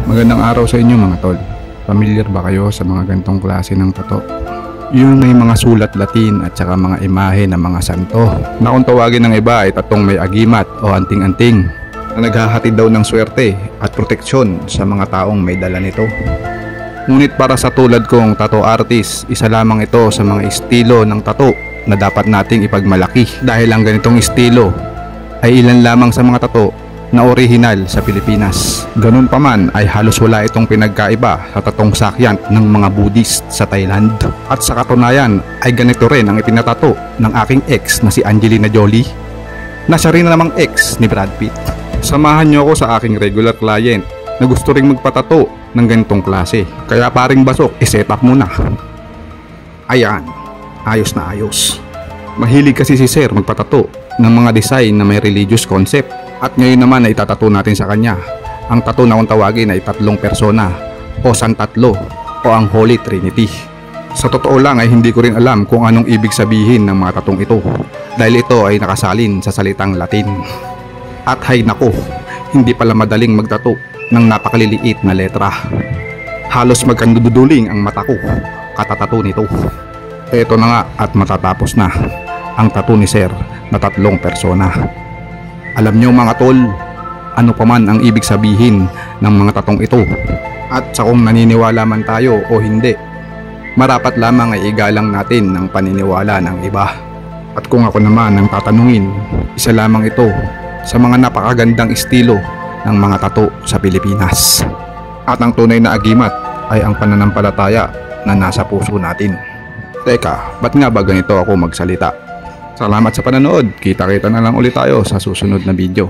Magandang araw sa inyo mga tol. Familiar ba kayo sa mga gantong klase ng tato? Yung may mga sulat Latin at saka mga imahe ng mga santo na kung tawagin ng iba ay tatong may agimat o anting-anting na naghahatid daw ng swerte at proteksyon sa mga taong may dala nito. Ngunit para sa tulad kong tattoo artist, isa lamang ito sa mga estilo ng tattoo na dapat nating ipagmalaki dahil ang ganitong estilo ay ilan lamang sa mga tattoo na orihinal sa Pilipinas. Ganun pa man ay halos wala itong pinagkaiba sa tatong sakyant ng mga Buddhist sa Thailand. At sa katunayan ay ganito rin ang ipinatato ng aking ex na si Angelina Jolie na siya rin namang ex ni Brad Pitt. Samahan niyo ako sa aking regular client na gusto ring magpatato ng ganitong klase. Kaya paring basok, iset up muna. Ayan, ayos na ayos. Mahilig kasi si Sir magpatato ng mga design na may religious concept. At ngayon naman ay itatato natin sa kanya ang tattoo na kung tawagin ay tatlong persona o santatlo o ang Holy Trinity. Sa totoo lang ay hindi ko rin alam kung anong ibig sabihin ng mga tattoo ito dahil ito ay nakasalin sa salitang Latin. At hay nako, hindi pala madaling magtato ng napakaliliit na letra. Halos magkanduduling ang mata ko katatato nito. Eto na nga at matatapos na ang tattoo ni Sir na tatlong persona. Alam nyo mga tol, ano pa man ang ibig sabihin ng mga tatong ito at sa kung naniniwala man tayo o hindi, marapat lamang ay igalang natin ang paniniwala ng iba. At kung ako naman ang tatanungin, isa lamang ito sa mga napakagandang estilo ng mga tato sa Pilipinas. At ang tunay na agimat ay ang pananampalataya na nasa puso natin. Teka, ba't nga ba ganito ako magsalita? Salamat sa panonood. Kita-kita na lang ulit tayo sa susunod na video.